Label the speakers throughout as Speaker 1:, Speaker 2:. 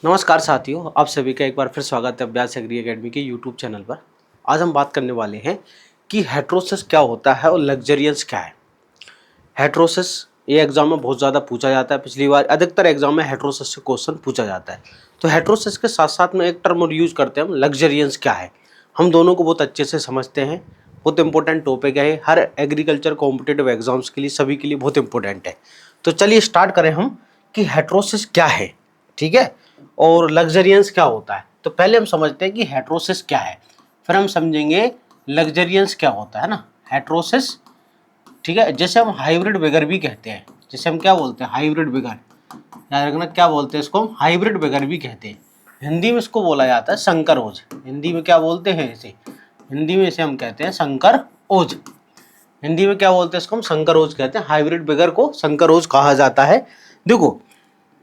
Speaker 1: नमस्कार साथियों, आप सभी का एक बार फिर स्वागत है अभ्यास एग्री एकेडमी के यूट्यूब चैनल पर। आज हम बात करने वाले हैं कि हेटेरोसिस क्या होता है और लग्जरियंस क्या है। हेटेरोसिस ये एग्जाम में बहुत ज़्यादा पूछा जाता है। पिछली बार अधिकतर एग्जाम में हेटेरोसिस से क्वेश्चन पूछा जाता है। तो हेटेरोसिस के साथ साथ में एक टर्म और यूज़ करते हैं हम, लग्जरियंस क्या है। हम दोनों को बहुत अच्छे से समझते हैं। बहुत इंपॉर्टेंट टॉपिक है, हर एग्रीकल्चर कॉम्पिटिटिव एग्जाम्स के लिए, सभी के लिए बहुत इंपॉर्टेंट है। तो चलिए स्टार्ट करें हम कि हेटेरोसिस क्या है, ठीक है, और लग्जरियंस क्या होता है। तो पहले हम समझते हैं कि हेटेरोसिस क्या है, फिर हम समझेंगे लग्जरियंस क्या होता है ना। हेटेरोसिस, ठीक है, जैसे हम हाइब्रिड बिगर भी कहते हैं, जैसे हम क्या बोलते हैं, हाइब्रिड बिगर। याद रखना क्या बोलते हैं इसको, हम हाइब्रिड बिगर भी कहते हैं। हिंदी में इसको बोला जाता है संकर ओज। हिंदी में क्या बोलते हैं इसे, हिंदी में इसे हम कहते हैं संकर ओज। हिंदी में क्या बोलते हैं इसको, हम संकर ओज कहते हैं। हाइब्रिड बिगर को संकर ओज कहा जाता है। देखो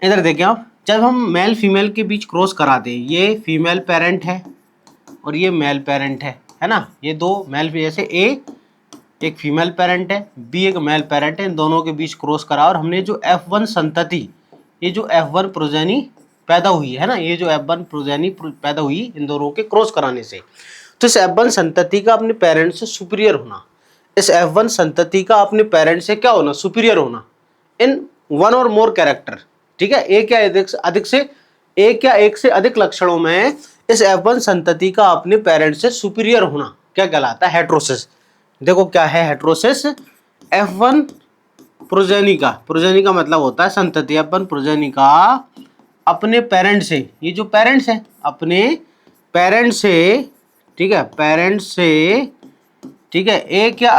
Speaker 1: इधर देखिए आप, जब हम मेल फीमेल के बीच क्रॉस कराते हैं, ये फीमेल पेरेंट है और ये मेल पेरेंट है ना। ये दो मेल, जैसे ए एक फीमेल पेरेंट है, बी एक मेल पेरेंट है, इन दोनों के बीच क्रॉस करा और हमने जो F1 संतति, ये जो F1 प्रोजेनी पैदा हुई है ना, ये जो F1 प्रोजेनी पैदा हुई इन दोनों के क्रॉस कराने से, तो इस F1 संतति का अपने पेरेंट से सुपीरियर होना, इस F1 संतति का अपने पेरेंट से क्या होना, सुपीरियर होना इन वन और मोर कैरेक्टर, ठीक है, एक या अधिक से एक या एक से अधिक लक्षणों में इस F1 संतति का अपने पेरेंट से सुपीरियर होना क्या कहलाता है, हेटेरोसिस। देखो क्या है हेटेरोसिस, F1 प्रोजेनी का मतलब होता है संतति, F1 प्रोजेनी का अपने पेरेंट से, ये जो पेरेंट्स है अपने पेरेंट से, ठीक है, पेरेंट से, ठीक है, एक या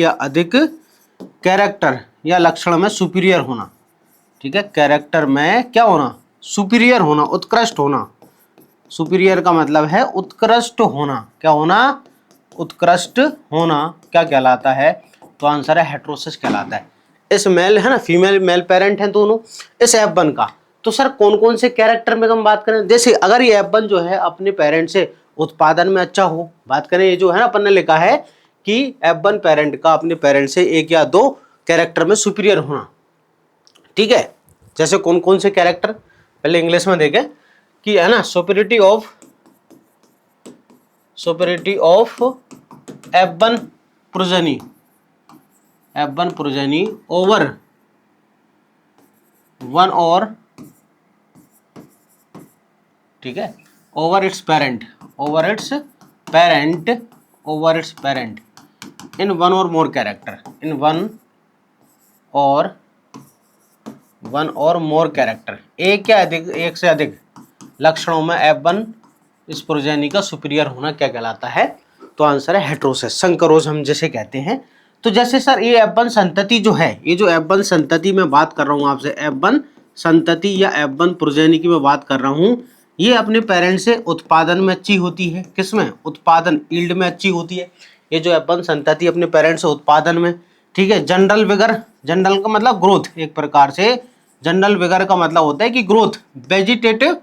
Speaker 1: अधिक कैरेक्टर या लक्षण में सुपीरियर होना, ठीक है, कैरेक्टर में क्या होना, सुपीरियर होना, उत्कृष्ट होना। सुपीरियर का मतलब है उत्कृष्ट होना, क्या होना, उत्कृष्ट होना क्या कहलाता है, तो आंसर है हेटेरोसिस कहलाता है। इस मेल है ना, फीमेल मेल पेरेंट हैं दोनों इस F1 का। तो सर कौन कौन से कैरेक्टर में हम बात करें, जैसे अगर ये F1 जो है अपने पेरेंट से उत्पादन में अच्छा हो, बात करें, ये जो है ना अपन ने लिखा है कि F1 पेरेंट का अपने पेरेंट से एक या दो कैरेक्टर में सुपीरियर होना, ठीक है। जैसे कौन कौन से कैरेक्टर, पहले इंग्लिश में देखें कि है ना, superiority of F1 progeny over one और, ठीक है, over it's parent in one और मोर कैरेक्टर, इन वन और मोर कैरेक्टर, एक से अधिक लक्षणों में F1 इस प्रोजेनी का सुपीरियर होना क्या कहलाता है, तो आंसर है हेटेरोसिस, संकरोज हम जैसे कहते हैं। तो जैसे सर ये F1 संतति जो है, ये जो F1 संतति में बात कर रहा हूं आपसे, F1 संतति या F1 प्रोजेनी की मैं बात कर रहा हूं, ये अपने पेरेंट से उत्पादन में अच्छी होती है, किसमें, उत्पादन, ईल्ड में अच्छी होती है। ये जो F1 संतति अपने पेरेंट से उत्पादन में, ठीक है, जनरल विगर, जनरल का मतलब ग्रोथ, एक प्रकार से जनरल विगर का मतलब होता है कि ग्रोथ, वेजिटेटिव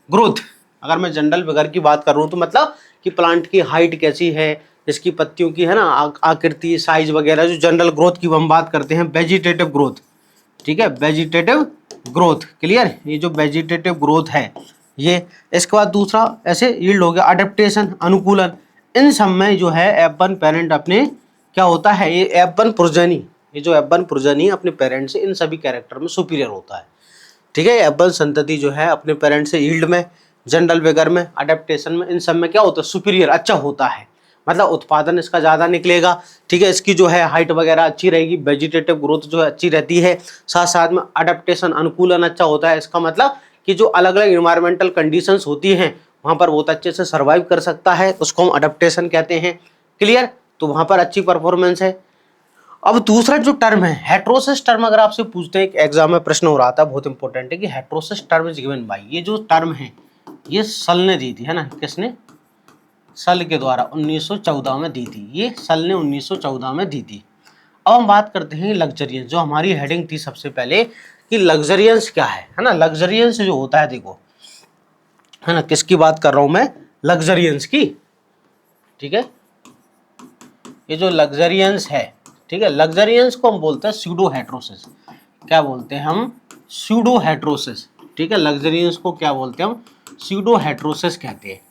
Speaker 1: ग्रोथ। अगर मैं जनरल विगर की बात कर रहा हूँ तो मतलब कि प्लांट की हाइट कैसी है, इसकी पत्तियों की है ना आकृति, साइज वगैरह, जो जनरल ग्रोथ की हम बात करते हैं, वेजिटेटिव ग्रोथ, ठीक है, वेजिटेटिव ग्रोथ, क्लियर। ये जो वेजिटेटिव ग्रोथ है ये, इसके बाद दूसरा ऐसे यील्ड हो गया, अडेप्टेशन, अनुकूलन, इन सब में जो है F1 पेरेंट अपने क्या होता है, ये F1 प्रोजेनी, ये जो F1 प्रोजेनी अपने पेरेंट से इन सभी कैरेक्टर में सुपीरियर होता है, ठीक है। F1 संतति जो है अपने पेरेंट से यील्ड में, जनरल विगर में, अडेप्टेशन में, इन सब में क्या होता है, सुपीरियर, अच्छा होता है, मतलब उत्पादन इसका ज़्यादा निकलेगा, ठीक है, इसकी जो है हाइट वगैरह अच्छी रहेगी, वेजिटेटिव ग्रोथ जो है अच्छी रहती है, साथ साथ में अडेप्टेशन, अनुकूलन अच्छा होता है। इसका मतलब कि जो अलग अलग इन्वायरमेंटल कंडीशंस होती हैं वहाँ पर बहुत अच्छे से सर्वाइव कर सकता है, उसको हम अडेप्टेशन कहते हैं, क्लियर। तो वहाँ पर अच्छी परफॉर्मेंस है। अब दूसरा जो टर्म है हेटेरोसिस टर्म, अगर आपसे पूछते हैं, एग्जाम में प्रश्न हो रहा था, बहुत इंपॉर्टेंट है कि heterosis term is given by, ये जो टर्म है ये सल ने दी थी, है ना, किसने, सल के द्वारा 1914 में दी थी, ये सल ने 1914 में दी थी। अब हम बात करते हैं लग्जरियंस, जो हमारी हेडिंग थी सबसे पहले कि लग्जरियंस क्या है ना। लग्जरियंस जो होता है, देखो है ना, किसकी बात कर रहा हूं मैं, लग्जरियंस की, ठीक है। ये जो लग्जरियंस है, ठीक है, लग्जरियंस को हम बोलते हैं स्यूडो हेटेरोसिस, क्या बोलते हैं हम, स्यूडो हेट्रोसिस, ठीक है। लग्जरियंस को क्या बोलते हैं हम, स्यूडो हेट्रोसिस कहते हैं।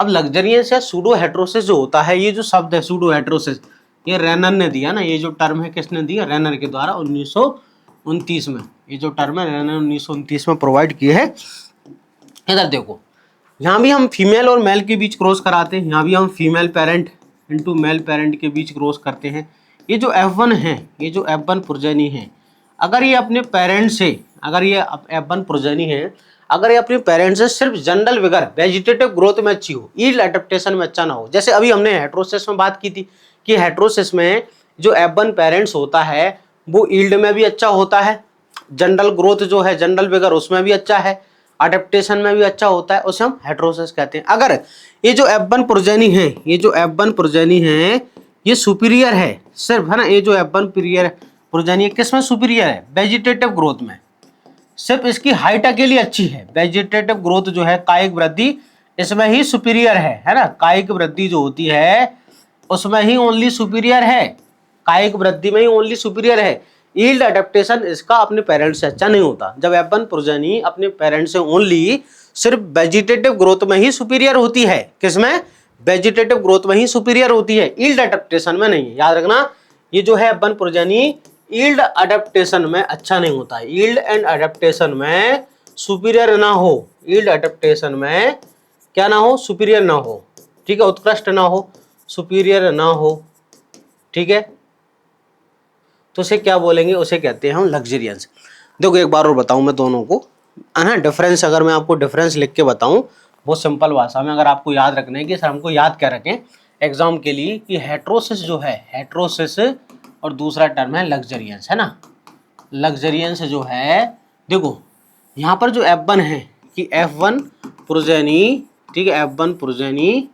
Speaker 1: अब लग्जरियंस या सूडो हेट्रोसिस जो होता है, ये जो शब्द है सूडो हेट्रोसिस, ये रेनर ने दिया ना, ये जो टर्म है किसने दिया, रेनर के द्वारा 1929 में, ये जो टर्म है रेनर 1929 में प्रोवाइड की है। इधर देखो, यहाँ भी हम फीमेल और मेल के बीच क्रॉस कराते हैं, यहाँ भी हम female parent into male parent के बीच क्रॉस करते हैं। ये जो F1 है, ये जो F1 प्रोजेनी है, अगर ये अपने पेरेंट से, अगर ये F1 प्रोजेनी है, अगर ये अपने पेरेंट से सिर्फ जनरल विगर वेजिटेटिव ग्रोथ में अच्छी हो, ईल्ड एडेप्टेशन में अच्छा ना हो, जैसे अभी हमने हेट्रोसिस में बात की थी कि हेट्रोसिस में जो F1 पेरेंट्स होता है वो ईल्ड में भी अच्छा होता है, जनरल ग्रोथ जो है जनरल विगर उसमें भी अच्छा है, अडेप्टेशन में भी अच्छा होता है, उसे हम हेट्रोसिस कहते हैं। अगर ये जो F1 प्रोजेनी है, ये जो F1 प्रोजेनी है ये सुपीरियर है सिर्फ, है ना, ये जो F1 प्रोजेनी है किसमें सुपीरियर है, वेजिटेटिव ग्रोथ में, सिर्फ इसकी हाइट अकेली अच्छी है, वेजिटेटिव ग्रोथ जो है कायिक वृद्धि इसमें ही सुपीरियर है ना, कायिक वृद्धि जो होती है उसमें ही ओनली सुपीरियर है, कायिक वृद्धि में ही ओनली सुपीरियर है। ईल्ड अडेप्टेशन इसका अपने पेरेंट्स से अच्छा नहीं होता। जब F1 प्रोजेनी अपने पेरेंट्स से ओनली सिर्फ वेजिटेटिव ग्रोथ में ही सुपीरियर होती है, किसमें, वेजिटेटिव ग्रोथ में ही सुपीरियर होती है, ईल्ड अडेप्टेशन में नहीं है। याद रखना, ये जो है F1 प्रोजेनी ईल्ड अडेप्टेशन में अच्छा नहीं होता है, ईल्ड एंड अडेप्टेशन में सुपीरियर ना हो, ईल्ड अडेप्टेशन में क्या ना हो, सुपीरियर ना हो, ठीक है, उत्कृष्ट ना हो, सुपीरियर ना हो, ठीक है। तो उसे क्या बोलेंगे, उसे कहते हैं हम लग्जरियंस। देखो एक बार और बताऊं मैं दोनों को, है ना, डिफरेंस, अगर मैं आपको डिफरेंस लिख के बताऊं बहुत सिंपल भाषा में, अगर आपको याद रखना है कि सर हमको याद क्या रखें एग्जाम के लिए, कि हेट्रोसिस जो है, हेट्रोसिस और दूसरा टर्म है लग्जरियंस, है ना। लग्जरियंस जो है, देखो यहाँ पर जो F1 है कि F1 प्रोजेनी, ठीक है, F1 प्रोजेनी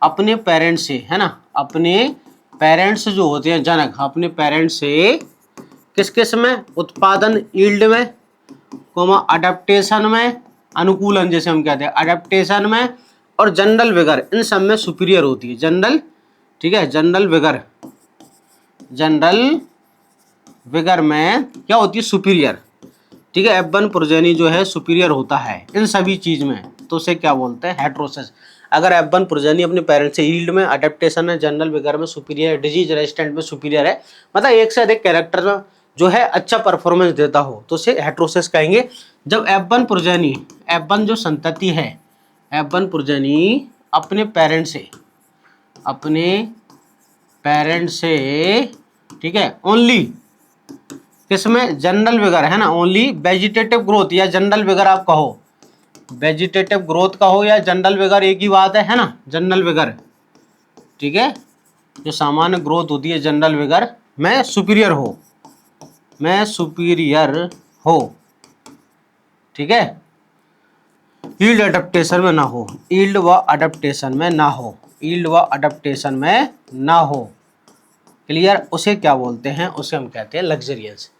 Speaker 1: अपने पेरेंट्स से, है ना, अपने पेरेंट्स जो होते हैं जनक, अपने पेरेंट्स से किस किस में, उत्पादन ईल्ड में, अडेप्टेशन में, अनुकूलन जैसे हम कहते हैं अडेप्टेशन में, और जनरल विगर, इन सब में सुपीरियर होती है, जनरल, ठीक है, जनरल विगर, जनरल विगर में क्या होती है, सुपीरियर, ठीक है। F1 प्रोजेनी जो है सुपीरियर होता है इन सभी चीज में, तो उसे क्या बोलते हैं, हेट्रोसिस। अगर F1 प्रोजेनी अपने पेरेंट से ईल्ड में, अडेप्टेशन में, जनरल विगर में सुपीरियर है, डिजीज रेजिस्टेंट में सुपीरियर है, मतलब एक से अधिक कैरेक्टर में जो है अच्छा परफॉर्मेंस देता हो, तो उसे हेट्रोसिस कहेंगे। जब F1 प्रोजेनी, F1 जो संतति है, F1 प्रोजेनी अपने पेरेंट से, ठीक है, ओनली किसमें, जनरल विगर, है ना, ओनली वेजिटेटिव ग्रोथ या जनरल विगर आप कहो, वेजिटेटिव ग्रोथ का हो या जनरल विगर एक ही बात है ना, जनरल विगर, ठीक है, जो सामान्य ग्रोथ होती है जनरल विगर में सुपीरियर हो, ठीक है, ईल्ड अडेप्टेशन में ना हो, ईल्ड व अडेप्टेशन में ना हो, ईल्ड व अडेप्टेशन में ना हो, क्लियर। उसे क्या बोलते हैं, उसे हम कहते हैं लग्जरियंस,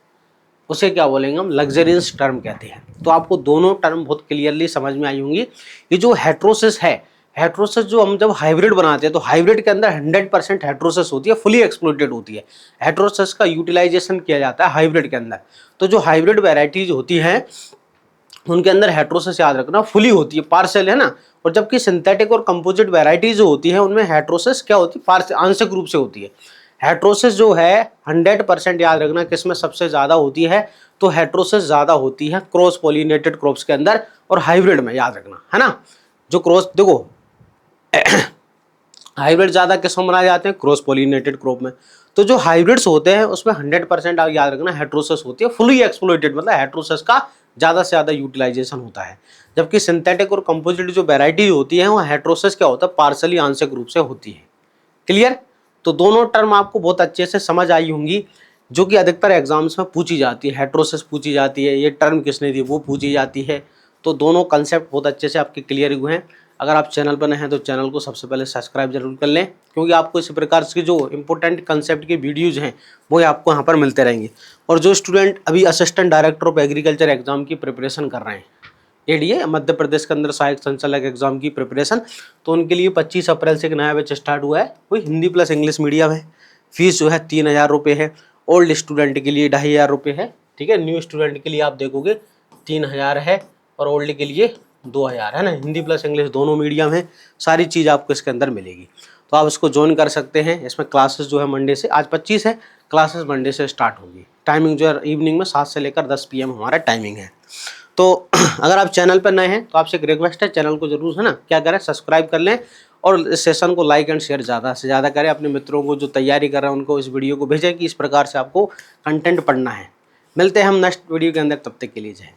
Speaker 1: उसे क्या बोलेंगे हम, लग्जरियंस टर्म कहते हैं। तो आपको दोनों टर्म बहुत क्लियरली समझ में आई होंगी। ये जो हेट्रोसिस है, हेट्रोसिस जो हम जब हाइब्रिड बनाते हैं तो हाइब्रिड के अंदर 100% हेट्रोसिस होती है, फुली एक्सप्लॉइटेड होती है, हेट्रोसिस का यूटिलाइजेशन किया जाता है हाइब्रिड के अंदर। तो जो हाइब्रिड वेराइटीज होती हैं उनके अंदर हेट्रोसिस, याद रखना, फुली होती है, पार्शियल, है ना। और जबकि सिंथेटिक और कंपोजिट वेराइटीज जो होती है उनमें हेट्रोसिस क्या होती है, पार्शियल, आंशिक रूप से होती है। हेट्रोसिस जो है 100% याद रखना किसमें सबसे ज़्यादा होती है, तो हेट्रोसिस ज़्यादा होती है क्रॉस पॉलिनेटेड क्रॉप्स के अंदर और हाइब्रिड में, याद रखना, है ना। जो क्रॉस, देखो हाइब्रिड ज़्यादा किसमें बनाए जाते हैं, क्रॉस पॉलिनेटेड क्रॉप में। तो जो हाइब्रिड्स होते हैं उसमें 100% आप याद रखना हेट्रोसिस होती है, फुली एक्सप्लॉइटेड, मतलब हेट्रोसिस का ज़्यादा से ज़्यादा यूटिलाइजेशन होता है। जबकि सिंथेटिक और कंपोजिट जो वेराइटी होती है वो हेट्रोसिस क्या होता है, पार्शियली, आंशिक रूप से होती है, क्लियर। तो दोनों टर्म आपको बहुत अच्छे से समझ आई होंगी, जो कि अधिकतर एग्जाम्स में पूछी जाती है, हेट्रोसिस पूछी जाती है, ये टर्म किसने दी वो पूछी जाती है। तो दोनों कंसेप्ट बहुत अच्छे से आपके क्लियर हुए हैं। अगर आप चैनल पर नए हैं तो चैनल को सबसे पहले सब्सक्राइब जरूर कर लें, क्योंकि आपको इसी प्रकार के जो इंपॉर्टेंट कंसेप्ट के वीडियोज़ हैं वो आपको यहाँ पर मिलते रहेंगे। और जो स्टूडेंट अभी assistant director of agriculture exam की प्रिपरेशन कर रहे हैं, एडीए मध्य प्रदेश के अंदर सहायक संचालक एग्जाम की प्रिपरेशन, तो उनके लिए 25 अप्रैल से एक नया बैच स्टार्ट हुआ है, वही हिंदी प्लस इंग्लिश मीडियम है। फीस जो है 3000 रुपये है, ओल्ड स्टूडेंट के लिए 2500 रुपये है, ठीक है। न्यू स्टूडेंट के लिए आप देखोगे 3000 है और ओल्ड के लिए 2000 है ना। हिंदी प्लस इंग्लिश दोनों मीडियम है, सारी चीज़ आपको इसके अंदर मिलेगी। तो आप इसको ज्वाइन कर सकते हैं। इसमें क्लासेस जो है मंडे से, आज 25 है, क्लासेस मंडे से स्टार्ट होगी। टाइमिंग जो है इवनिंग में 7 से लेकर 10 PM हमारा टाइमिंग है। तो अगर आप चैनल पर नए हैं तो आपसे एक रिक्वेस्ट है, चैनल को जरूर है ना क्या करें, सब्सक्राइब कर लें और इस सेशन को लाइक एंड शेयर ज़्यादा से ज़्यादा करें। अपने मित्रों को जो तैयारी कर रहे हैं उनको इस वीडियो को भेजें कि इस प्रकार से आपको कंटेंट पढ़ना है। मिलते हैं हम नेक्स्ट वीडियो के अंदर, तब तक के लिए जय।